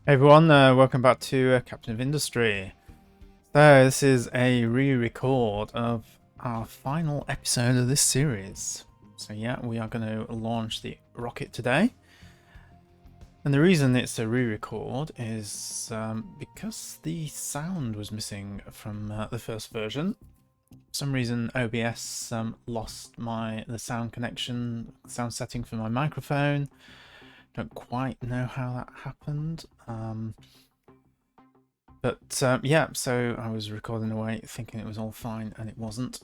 Hey everyone, welcome back to Captain of Industry. So this is a re-record of our final episode of this series. So yeah, we are going to launch the rocket today. And the reason it's a re-record is because the sound was missing from the first version. For some reason OBS lost the sound connection, sound setting for my microphone. Don't quite know how that happened. But yeah, so I was recording away thinking it was all fine and it wasn't.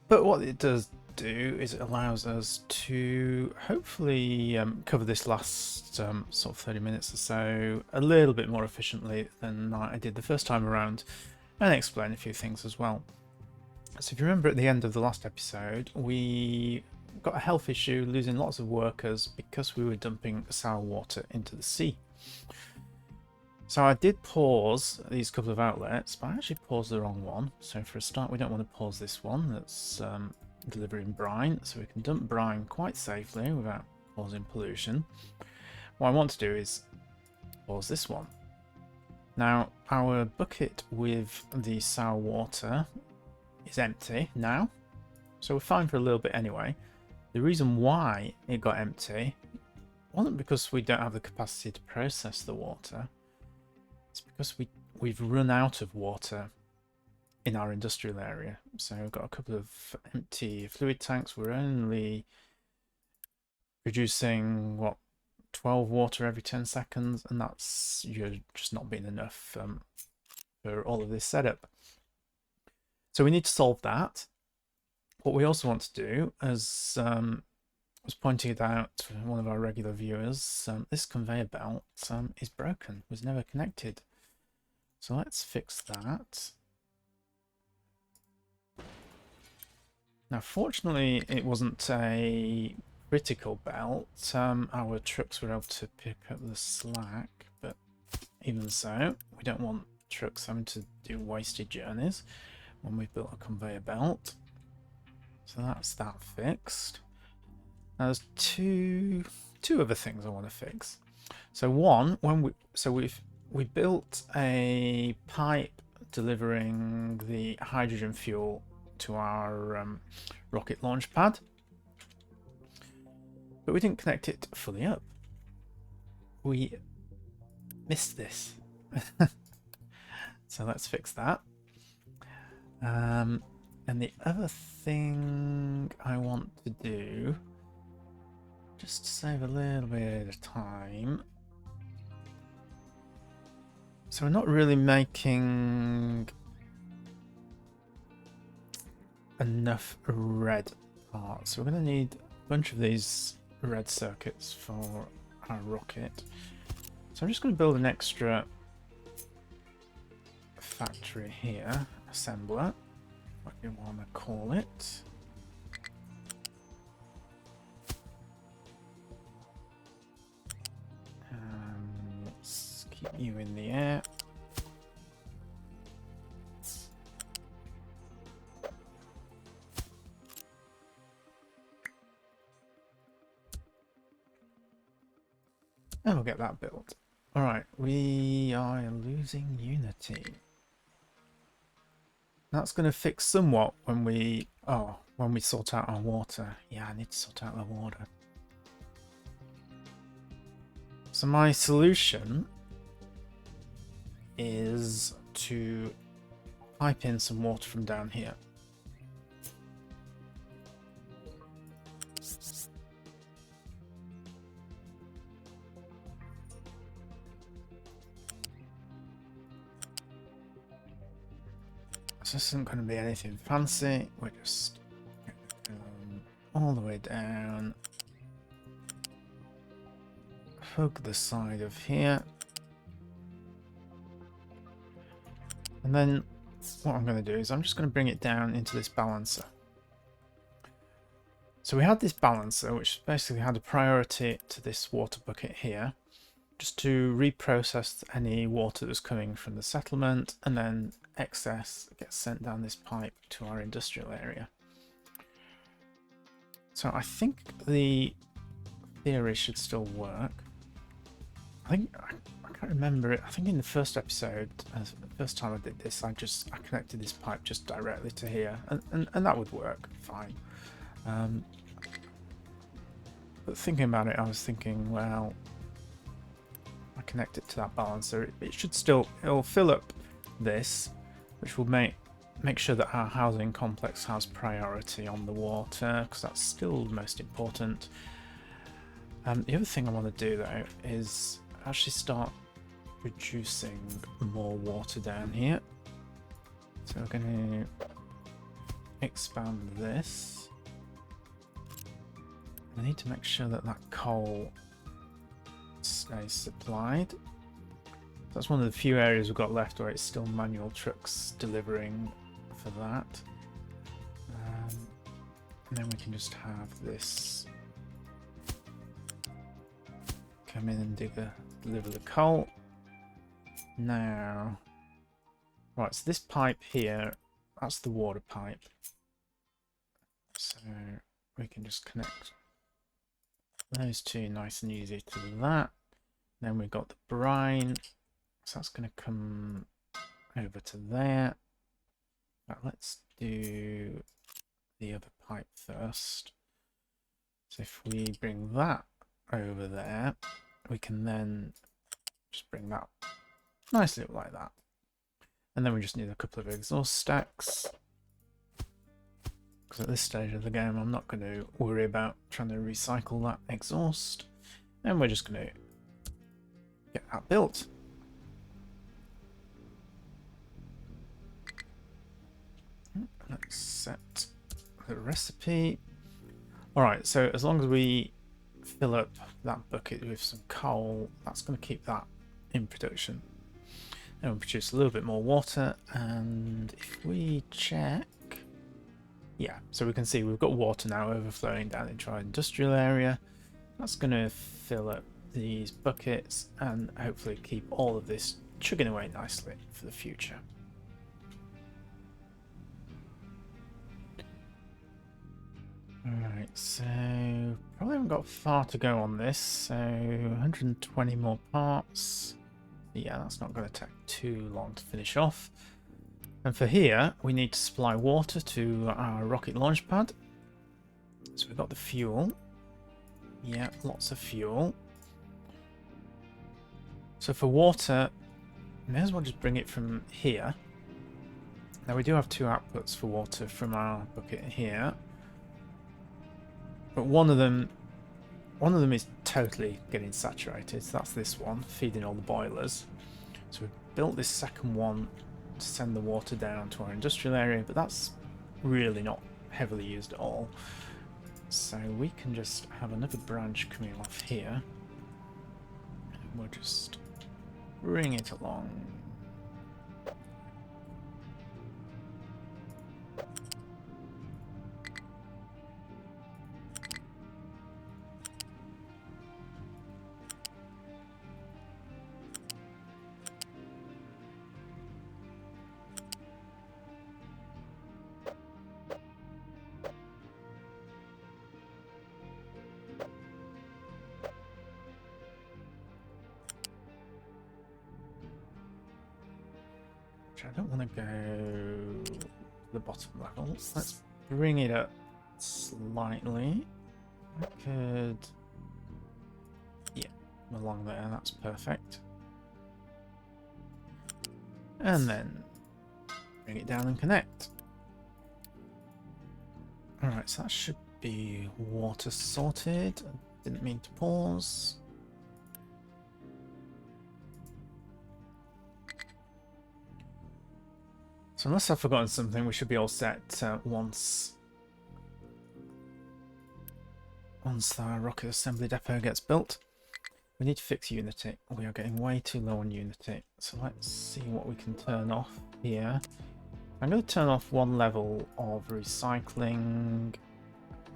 But what it does do is it allows us to hopefully cover this last sort of 30 minutes or so a little bit more efficiently than I did the first time around, and explain a few things as well. So if you remember at the end of the last episode, we got a health issue, losing lots of workers because we were dumping sour water into the sea. So I did pause these couple of outlets, but I actually paused the wrong one. So for a start, we don't want to pause this one that's delivering brine. So we can dump brine quite safely without causing pollution. What I want to do is pause this one. Now, our bucket with the sour water is empty now. So we're fine for a little bit anyway. The reason why it got empty wasn't because we don't have the capacity to process the water. It's because we've run out of water in our industrial area. So we've got a couple of empty fluid tanks. We're only producing, what, 12 water every 10 seconds, and that's just not been enough for all of this setup. So we need to solve that. What we also want to do, as was pointed out to one of our regular viewers, this conveyor belt is broken, was never connected. So let's fix that. Now, fortunately, it wasn't a critical belt. Our trucks were able to pick up the slack, but even so, we don't want trucks having to do wasted journeys when we've built a conveyor belt. So that's that fixed. Now there's two other things I want to fix. So one, we built a pipe delivering the hydrogen fuel to our rocket launch pad, but we didn't connect it fully up. We missed this. So let's fix that. And the other thing I want to do, just to save a little bit of time, so we're not really making enough red parts. So we're going to need a bunch of these red circuits for our rocket. So I'm just going to build an extra factory here, assembler, what you want to call it. Let's keep you in the air. And we'll get that built. Alright, we are losing Unity. That's going to fix somewhat when we sort out our water. Yeah, I need to sort out the water. So my solution is to pipe in some water from down here. So this isn't going to be anything fancy. We're just all the way down. Hug the side of here. And then what I'm going to do is I'm just going to bring it down into this balancer. So we had this balancer which basically had a priority to this water bucket here, just to reprocess any water that's coming from the settlement, and then excess gets sent down this pipe to our industrial area. So I think the theory should still work. I can't remember it. I think in the first episode, the first time I did this, I connected this pipe just directly to here, and that would work fine. But thinking about it, I was thinking, well, I connect it to that balancer. It should still, it'll fill up this, which will make sure that our housing complex has priority on the water, because that's still the most important. The other thing I want to do though is actually start producing more water down here. So we're going to expand this. I need to make sure that that coal stays supplied. That's one of the few areas we've got left where it's still manual trucks delivering for that. And then we can just have this come in and deliver the coal. Now, right, so this pipe here, that's the water pipe. So we can just connect those two nice and easy to that. Then we've got the brine, so that's going to come over to there. Right, let's do the other pipe first. So if we bring that over there, we can then just bring that nicely up like that. And then we just need a couple of exhaust stacks. Because at this stage of the game, I'm not going to worry about trying to recycle that exhaust. And we're just going to get that built. Let's set the recipe. Alright, so as long as we fill up that bucket with some coal, that's going to keep that in production. And we'll produce a little bit more water, and if we check, yeah, so we can see we've got water now overflowing down into our industrial area. That's going to fill up these buckets and hopefully keep all of this chugging away nicely for the future. Alright, so probably haven't got far to go on this, so 120 more parts. Yeah, that's not going to take too long to finish off. And for here, we need to supply water to our rocket launch pad. So we've got the fuel. Yeah, lots of fuel. So for water, may as well just bring it from here. Now we do have two outputs for water from our bucket here. But one of them is totally getting saturated. So that's this one, feeding all the boilers. So we've built this second one to send the water down to our industrial area, but that's really not heavily used at all. So we can just have another branch coming off here. And we'll just bring it along. I don't want to go to the bottom level. Let's bring it up slightly. I could, yeah, along there, that's perfect. And then bring it down and connect. Alright, so that should be water sorted. I didn't mean to pause. So unless I've forgotten something, we should be all set once our rocket assembly depot gets built. We need to fix Unity. We are getting way too low on Unity. So let's see what we can turn off here. I'm going to turn off one level of recycling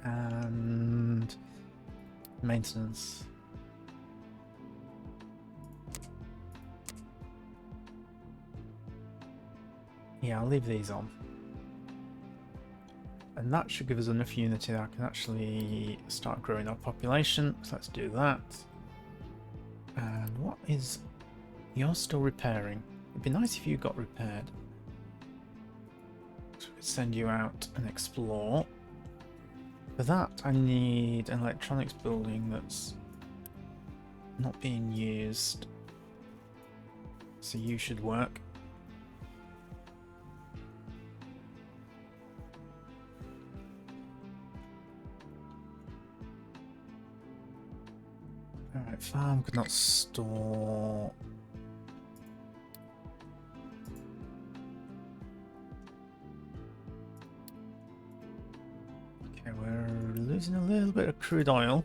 and maintenance. Yeah, I'll leave these on. And that should give us enough Unity that I can actually start growing our population. So let's do that. And what is... You're still repairing. It'd be nice if you got repaired. So we could send you out and explore. For that, I need an electronics building that's not being used. So you should work. Alright, farm could not store. Okay, we're losing a little bit of crude oil.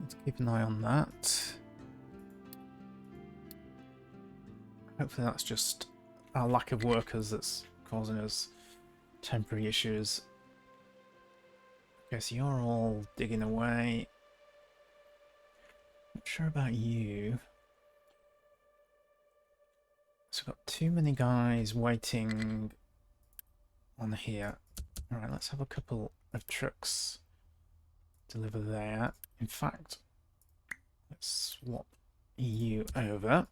Let's keep an eye on that. Hopefully that's just our lack of workers that's causing us temporary issues. Okay, so you're all digging away. Not sure about you. So we've got too many guys waiting on here. Alright, let's have a couple of trucks deliver there. In fact, let's swap you over.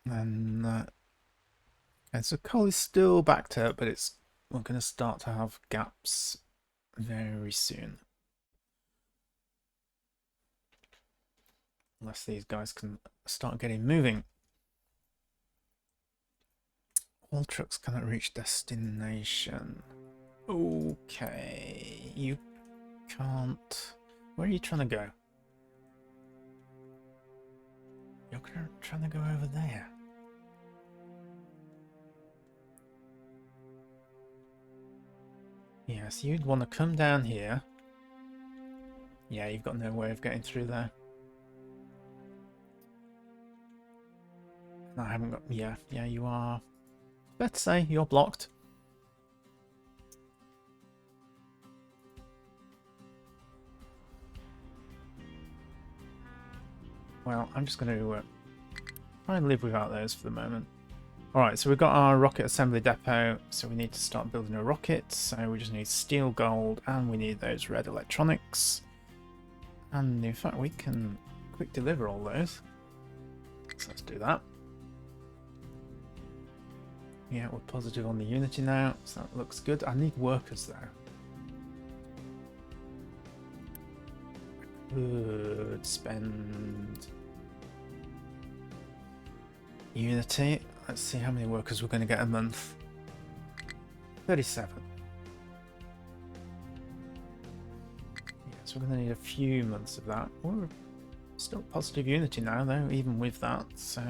And so coal is still backed up, but we're going to start to have gaps very soon. Unless these guys can start getting moving. All trucks cannot reach destination. Okay, you can't... Where are you trying to go? You're trying to go over there. Yes, you'd want to come down here. Yeah, you've got no way of getting through there. I haven't got... Yeah, you are... Let's say you're blocked. Well, I'm just going to try and live without those for the moment. Alright, so we've got our rocket assembly depot, so we need to start building a rocket. So we just need steel, gold, and we need those red electronics. And in fact, we can quick deliver all those. So let's do that. Yeah, we're positive on the Unity now, so that looks good. I need workers though. Could spend Unity. Let's see how many workers we're going to get a month. 37. Yeah, so we're going to need a few months of that. We're still positive Unity now though, even with that, so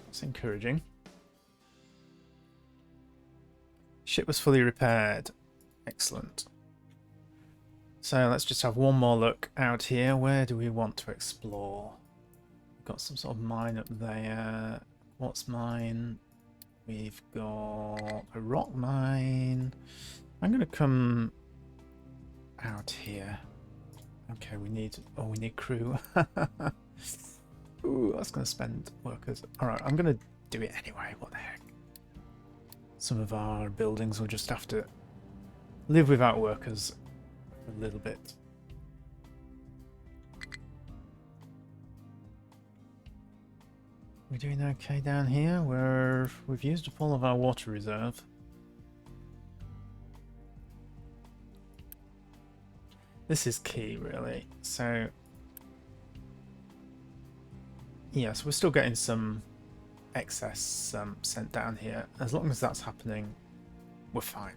that's encouraging. Ship was fully repaired. Excellent. So let's just have one more look out here. Where do we want to explore? We've got some sort of mine up there. What's mine? We've got a rock mine. I'm going to come out here. Okay, we need crew. Ooh, that's going to spend workers. Alright, I'm going to do it anyway. What the heck? Some of our buildings will just have to live without workers for a little bit. We're doing okay down here. We've used up all of our water reserve. This is key, really. So, yes, we're still getting some excess sent down here. As long as that's happening, we're fine.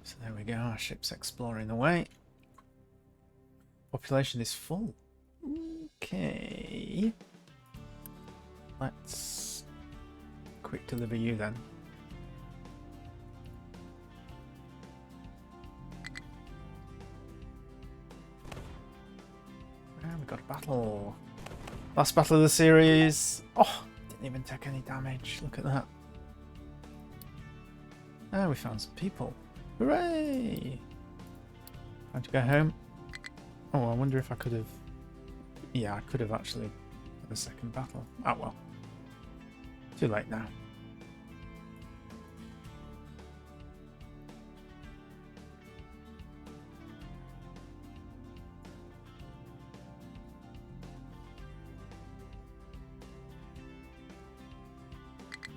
So there we go, our ship's exploring away. Population is full. Okay. Let's quick deliver you then. We got a battle. Last battle of the series. Oh, didn't even take any damage. Look at that. Ah, we found some people. Hooray! Time to go home. Oh, I wonder if I could have... Yeah, I could have actually the second battle. Oh well. Too late now.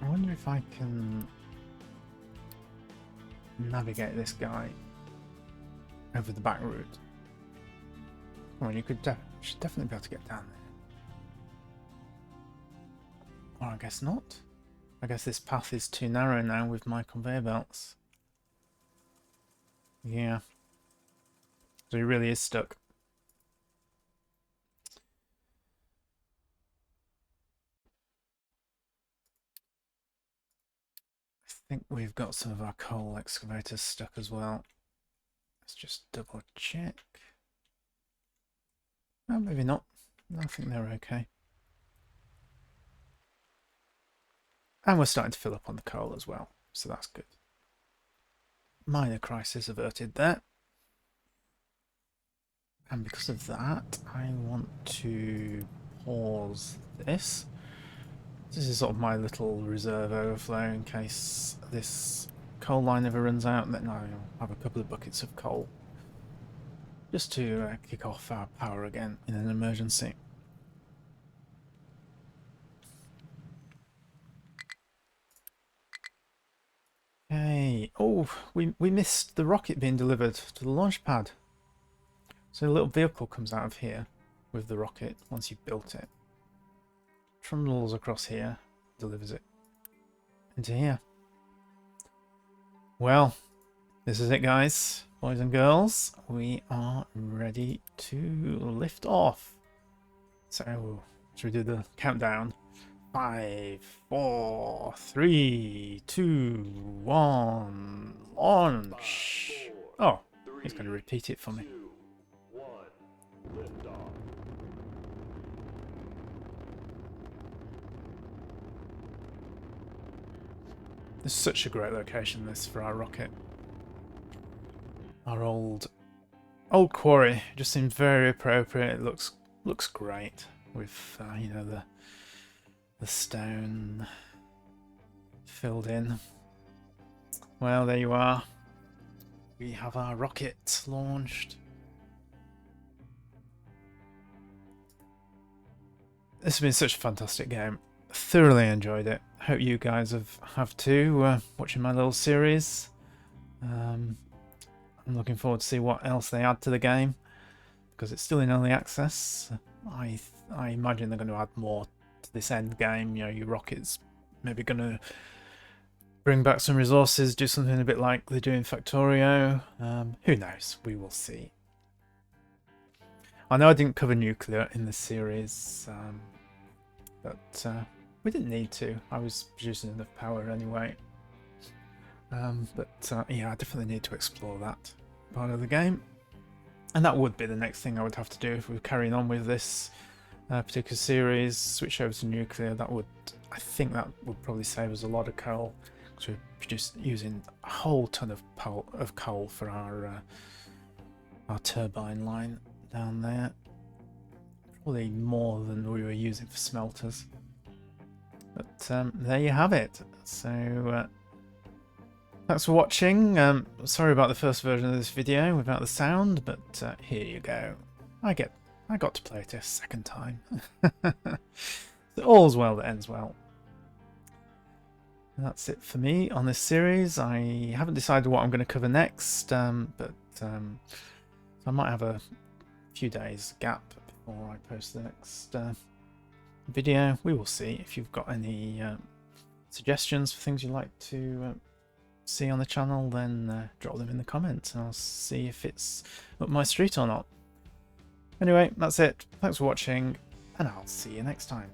I wonder if I can navigate this guy over the back route. Well, you should definitely be able to get down there. Or I guess not. I guess this path is too narrow now with my conveyor belts. Yeah. So he really is stuck. I think we've got some of our coal excavators stuck as well. Let's just double check. Oh, maybe not. I think they're okay. And we're starting to fill up on the coal as well, so that's good. Minor crisis averted there. And because of that, I want to pause this. This is sort of my little reserve overflow in case this coal line ever runs out, and then I'll have a couple of buckets of coal just to kick off our power again in an emergency. Okay. Oh, we missed the rocket being delivered to the launch pad. So a little vehicle comes out of here with the rocket once you've built it. Trundles across here, delivers it into here. Well, this is it, guys, boys and girls. We are ready to lift off. So, should we do the countdown? 5, 4, 3, 2, 1, launch! Oh, he's going to repeat it for me. Lift off. This is such a great location, this, for our rocket. Our old quarry just seemed very appropriate. It looks great with you know, the stone filled in. Well, there you are. We have our rocket launched. This has been such a fantastic game. Thoroughly enjoyed it. Hope you guys have too, watching my little series. I'm looking forward to see what else they add to the game, because it's still in early access. I imagine they're going to add more to this end game. You know, your rockets maybe going to bring back some resources, do something a bit like they do in Factorio. Who knows? We will see. I know I didn't cover nuclear in the series, but we didn't need to. I was producing enough power anyway. Yeah, I definitely need to explore that part of the game. And that would be the next thing I would have to do if we were carrying on with this particular series. Switch over to nuclear. I think that would probably save us a lot of coal, because we're using a whole ton of coal for our turbine line down there. Probably more than we were using for smelters. But there you have it. So thanks for watching. Sorry about the first version of this video without the sound, but here you go. I got to play it a second time. So all's well that ends well. And that's it for me on this series. I haven't decided what I'm going to cover next, but so I might have a few days gap before I post the next video. We will see. If you've got any suggestions for things you'd like to see on the channel, then drop them in the comments and I'll see if it's up my street or not. Anyway, that's it. Thanks for watching, and I'll see you next time.